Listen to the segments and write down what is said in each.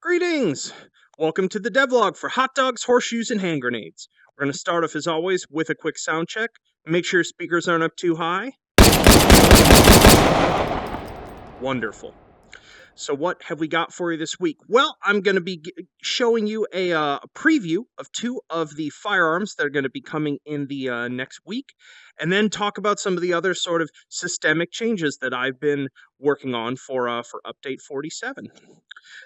Greetings! Welcome to the Devlog for hot dogs, horseshoes, and hand grenades. We're going to start off, as always, with a quick sound check. Make sure your speakers aren't up too high. Wonderful. So what have we got for you this week? Well, I'm going to be showing you a preview of two of the firearms that are going to be coming in the next week, and then talk about some of the other sort of systemic changes that I've been working on for Update 47.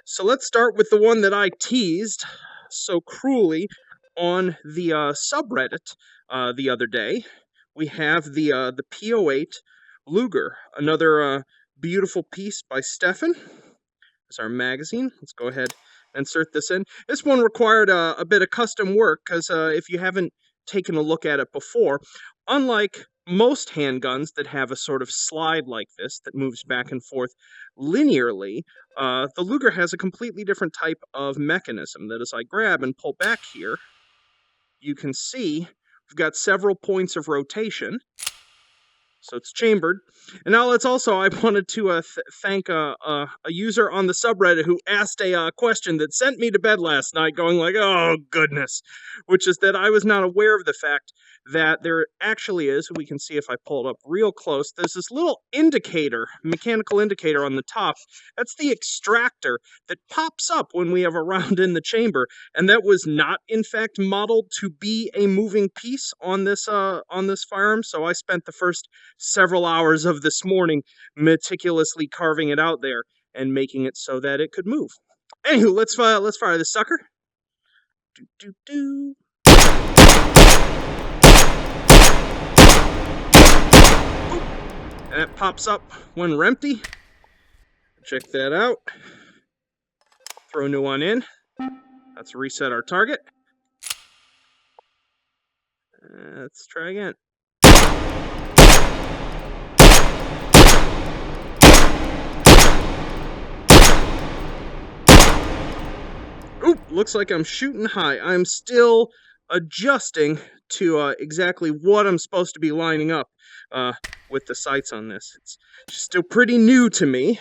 So let's start with the one that I teased so cruelly on the subreddit the other day. We have the P08 Luger, another beautiful piece by Stefan. It's our magazine. Let's go ahead and insert this in. This one required a bit of custom work because if you haven't taken a look at it before, unlike most handguns that have a sort of slide like this that moves back and forth linearly, the Luger has a completely different type of mechanism that as I grab and pull back here, you can see we've got several points of rotation. So it's chambered. And now let's also, I wanted to thank a user on the subreddit who asked a question that sent me to bed last night going like, oh goodness, which is that I was not aware of the fact that there actually is, we can see if I pull it up real close, there's this little indicator, mechanical indicator on the top. That's the extractor that pops up when we have a round in the chamber. And that was not, in fact, modeled to be a moving piece on this firearm. So I spent the first several hours of this morning meticulously carving it out there and making it so that it could move. Anywho, let's fire this sucker. And it pops up when we're empty. Check that out. Throw a new one in. Let's reset our target. Let's try again. Oop, looks like I'm shooting high. I'm still adjusting to exactly what I'm supposed to be lining up with the sights on this. It's still pretty new to me.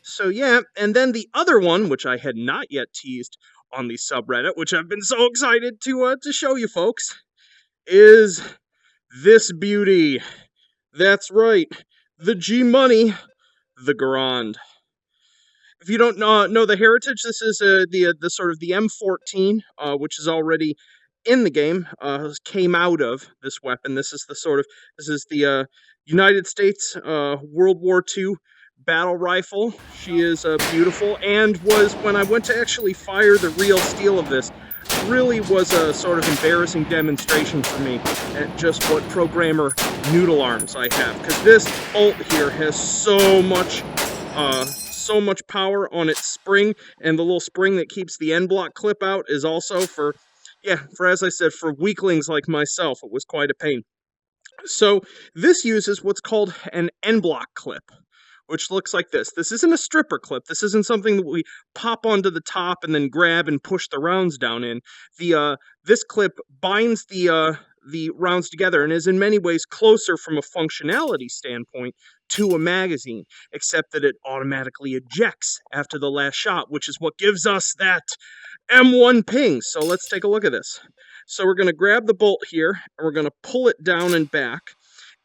So yeah, and then the other one, which I had not yet teased on the subreddit, which I've been so excited to show you folks, is this beauty. That's right, the G-Money, the Garand. If you don't know the heritage, this is the sort of the M14, which is already in the game, came out of this weapon. This is the United States World War II battle rifle. She is beautiful, and was, when I went to actually fire the real steel of this, really was a sort of embarrassing demonstration for me at just what programmer noodle arms I have, because this bolt here has so much power on its spring, and the little spring that keeps the end block clip out is also as I said, for weaklings like myself, it was quite a pain. So this uses what's called an end block clip, which looks like this. This isn't a stripper clip. This isn't something that we pop onto the top and then grab and push the rounds down in. This clip binds the rounds together and is in many ways closer from a functionality standpoint to a magazine, except that it automatically ejects after the last shot, which is what gives us that M1 ping. So let's take a look at this. So we're going to grab the bolt here, and we're going to pull it down and back.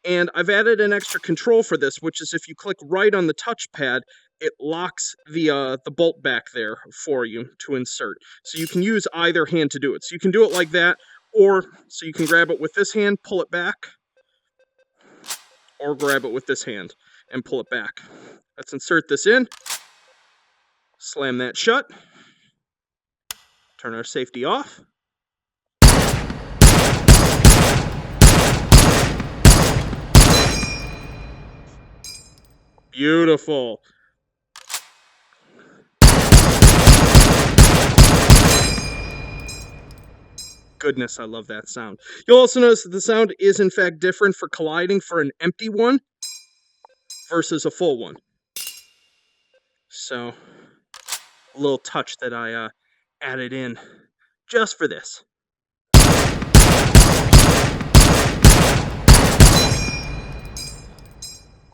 And I've added an extra control for this, which is if you click right on the touchpad, it locks the bolt back there for you to insert. So you can use either hand to do it. So you can do it like that, or so you can grab it with this hand, pull it back, or grab it with this hand and pull it back. Let's insert this in, slam that shut, turn our safety off. Beautiful. Goodness, I love that sound. You'll also notice that the sound is in fact different for colliding for an empty one versus a full one. So, a little touch that I added in just for this.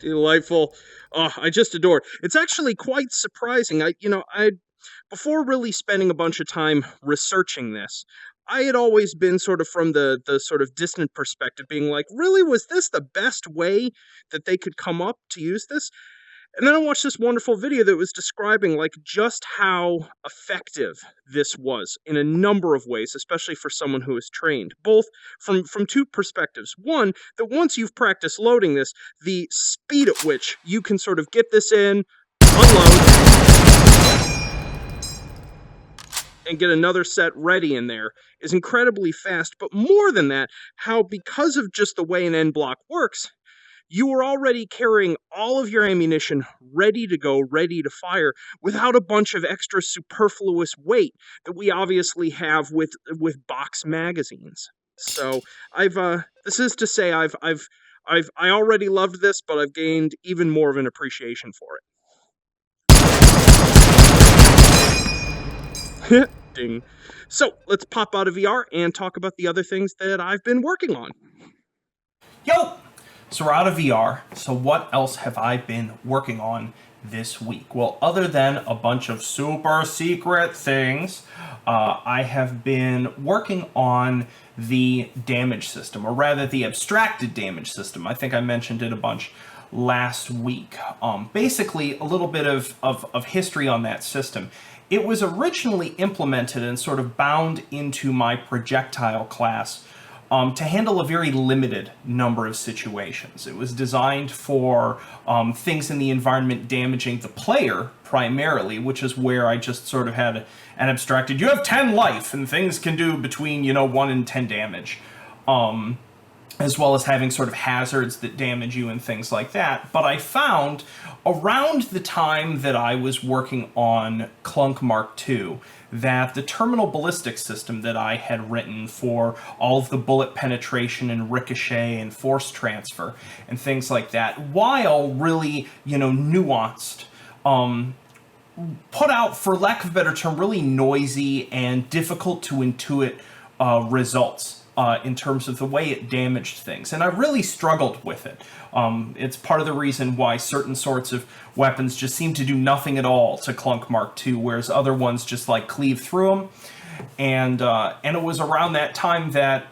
Delightful. Oh, I just adore it. It's actually quite surprising. before really spending a bunch of time researching this, I had always been sort of from the sort of distant perspective, being like, really, was this the best way that they could come up to use this? And then I watched this wonderful video that was describing like just how effective this was in a number of ways, especially for someone who is trained, both from two perspectives. One, that once you've practiced loading this, the speed at which you can sort of get this in, unload, and get another set ready in there is incredibly fast. But more than that, how because of just the way an end block works, you are already carrying all of your ammunition ready to go, ready to fire, without a bunch of extra superfluous weight that we obviously have with box magazines. So this is to say I already loved this, but I've gained even more of an appreciation for it. Ding. So let's pop out of VR and talk about the other things that I've been working on. Yo! So we're out of VR, so what else have I been working on this week? Well, other than a bunch of super secret things, I have been working on the damage system, or rather the abstracted damage system. I think I mentioned it a bunch last week. Basically, a little bit of history on that system. It was originally implemented and sort of bound into my projectile class to handle a very limited number of situations. It was designed for things in the environment damaging the player primarily, which is where I just sort of had an abstracted, you have 10 life and things can do between, 1 and 10 damage. As well as having sort of hazards that damage you and things like that. But I found around the time that I was working on Clunk Mark II that the terminal ballistic system that I had written for all of the bullet penetration and ricochet and force transfer and things like that, while really, nuanced, put out, for lack of a better term, really noisy and difficult to intuit results. In terms of the way it damaged things. And I really struggled with it. It's part of the reason why certain sorts of weapons just seem to do nothing at all to Clunk Mark II, whereas other ones just like cleave through them. And it was around that time that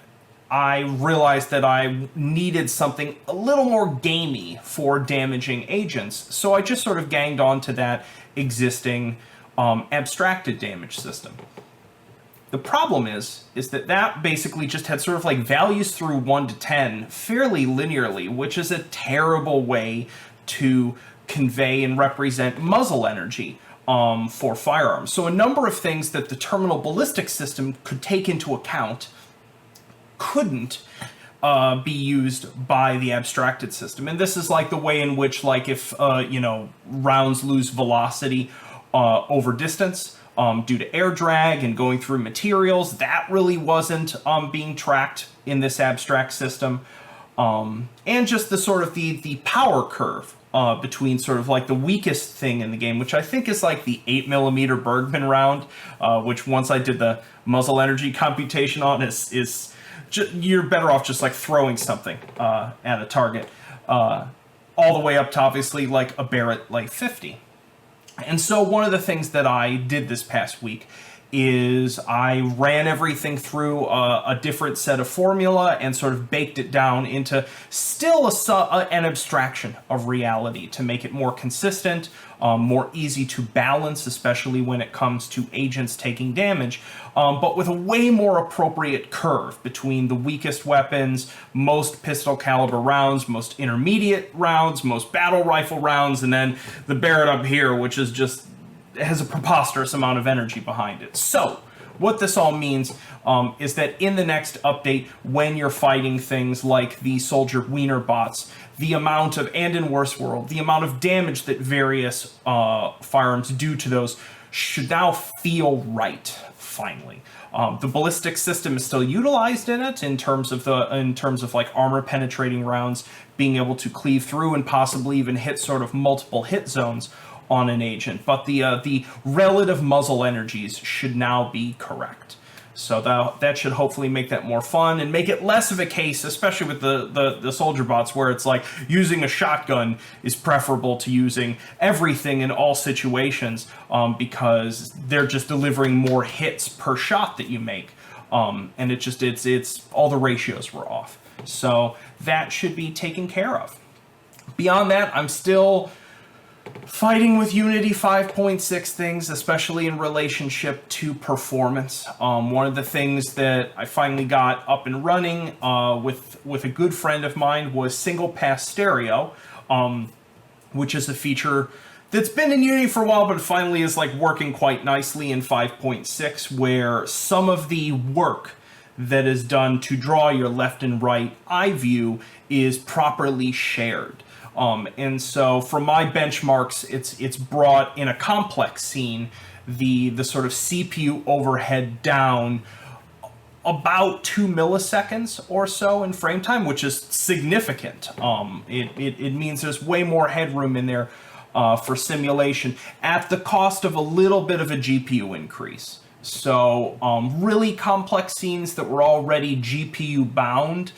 I realized that I needed something a little more gamey for damaging agents. So I just sort of ganged on to that existing abstracted damage system. The problem is that basically just had sort of like values through 1 to 10 fairly linearly, which is a terrible way to convey and represent muzzle energy for firearms. So a number of things that the terminal ballistic system could take into account couldn't be used by the abstracted system. And this is like the way in which, like, if, rounds lose velocity over distance, due to air drag and going through materials, that really wasn't being tracked in this abstract system. And just the sort of the power curve between sort of like the weakest thing in the game, which I think is like the 8mm Bergman round, which once I did the muzzle energy computation on is you're better off just like throwing something at a target, all the way up to obviously like a Barrett like 50. And so one of the things that I did this past week is I ran everything through a different set of formula and sort of baked it down into still an abstraction of reality to make it more consistent, more easy to balance, especially when it comes to agents taking damage, but with a way more appropriate curve between the weakest weapons, most pistol caliber rounds, most intermediate rounds, most battle rifle rounds, and then the Barrett up here, which is just has a preposterous amount of energy behind it. So what this all means is that in the next update, when you're fighting things like the soldier wiener bots, the amount of, and in Worse World, the amount of damage that various firearms do to those should now feel right, finally. The ballistic system is still utilized in it in terms of like armor penetrating rounds being able to cleave through and possibly even hit sort of multiple hit zones on an agent, but the relative muzzle energies should now be correct. So that should hopefully make that more fun and make it less of a case, especially with the soldier bots, where it's like using a shotgun is preferable to using everything in all situations, because they're just delivering more hits per shot that you make. And it's all the ratios were off. So that should be taken care of. Beyond that, I'm still fighting with Unity 5.6 things, especially in relationship to performance. One of the things that I finally got up and running with a good friend of mine was single pass stereo, which is a feature that's been in Unity for a while, but finally is like working quite nicely in 5.6, where some of the work that is done to draw your left and right eye view is properly shared. And so for my benchmarks, it's brought in a complex scene, the sort of CPU overhead down about 2 milliseconds or so in frame time, which is significant. It means there's way more headroom in there for simulation at the cost of a little bit of a GPU increase. So really complex scenes that were already GPU bound,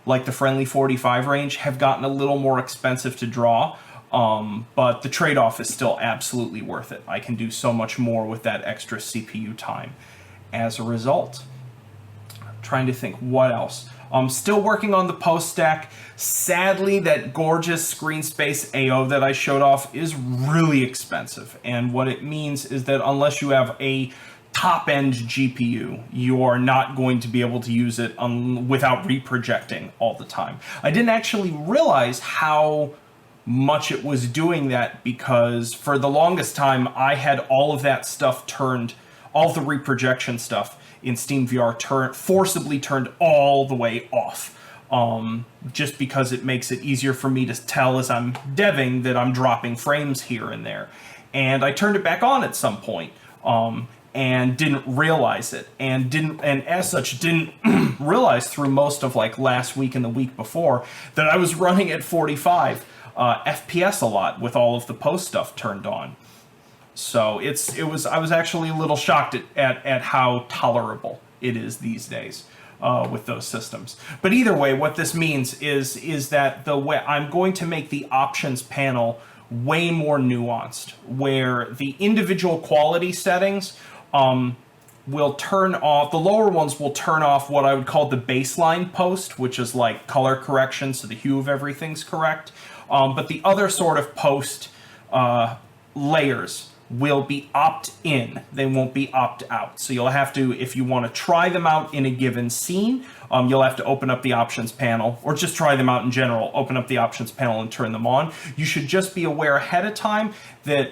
like the friendly 45 range, have gotten a little more expensive to draw, but the trade-off is still absolutely worth it. I can do so much more with that extra CPU time as a result. I'm trying to think what else. I'm still working on the post stack. Sadly, that gorgeous screen space AO that I showed off is really expensive, and what it means is that unless you have a top-end GPU, you are not going to be able to use it without reprojecting all the time. I didn't actually realize how much it was doing that, because for the longest time I had all of that stuff turned, all the reprojection stuff in SteamVR forcibly turned all the way off, just because it makes it easier for me to tell as I'm deving that I'm dropping frames here and there. And I turned it back on at some point, and didn't realize it, and as such didn't realize through most of like last week and the week before that I was running at 45 FPS a lot with all of the post stuff turned on. So I was actually a little shocked at how tolerable it is these days with those systems. But either way, what this means is that the way I'm going to make the options panel way more nuanced, where the individual quality settings will turn off, the lower ones will turn off what I would call the baseline post, which is like color correction, so the hue of everything's correct. But the other sort of post layers will be opt-in. They won't be opt-out. So you'll have to, if you want to try them out in a given scene, you'll have to open up the options panel, or just try them out in general, open up the options panel and turn them on. You should just be aware ahead of time that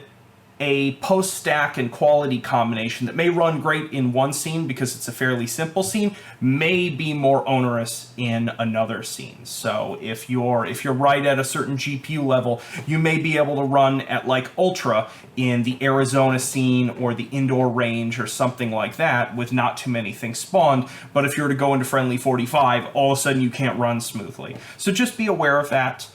a post stack and quality combination that may run great in one scene because it's a fairly simple scene may be more onerous in another scene. So if you're right at a certain GPU level, you may be able to run at like ultra in the Arizona scene or the indoor range or something like that with not too many things spawned. But if you were to go into friendly 45, all of a sudden you can't run smoothly. So just be aware of that.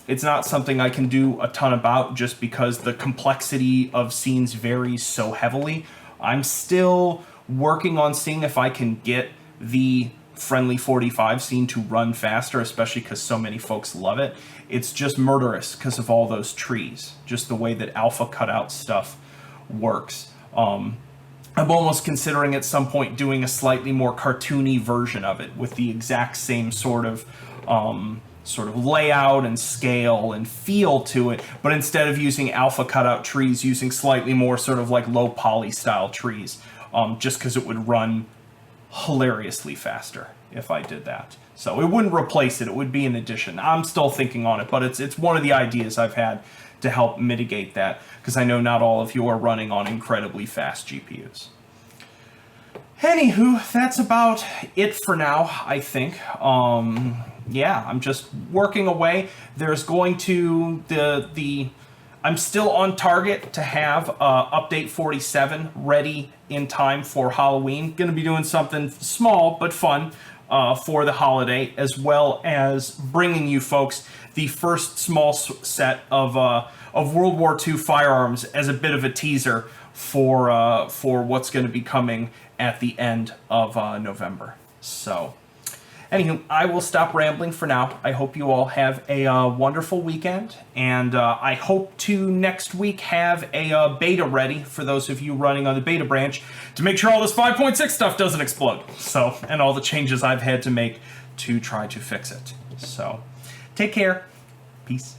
It's not something I can do a ton about just because the complexity of scenes varies so heavily. I'm still working on seeing if I can get the friendly 45 scene to run faster, especially because so many folks love it. It's just murderous because of all those trees, just the way that alpha cutout stuff works. I'm almost considering at some point doing a slightly more cartoony version of it with the exact same sort of layout and scale and feel to it, but instead of using alpha cutout trees, using slightly more sort of like low poly style trees, just because it would run hilariously faster if I did that. So it wouldn't replace it, it would be an addition. I'm still thinking on it, but it's one of the ideas I've had to help mitigate that, because I know not all of you are running on incredibly fast GPUs. Anywho, that's about it for now, I think. Yeah, I'm just working away. There's going to I'm still on target to have update 47 ready in time for Halloween. Going to be doing something small but fun for the holiday, as well as bringing you folks the first small set of World War II firearms as a bit of a teaser for what's going to be coming at the end of November. So, anywho, I will stop rambling for now. I hope you all have a wonderful weekend, and I hope to next week have a beta ready for those of you running on the beta branch to make sure all this 5.6 stuff doesn't explode. So, and all the changes I've had to make to try to fix it. So, take care. Peace.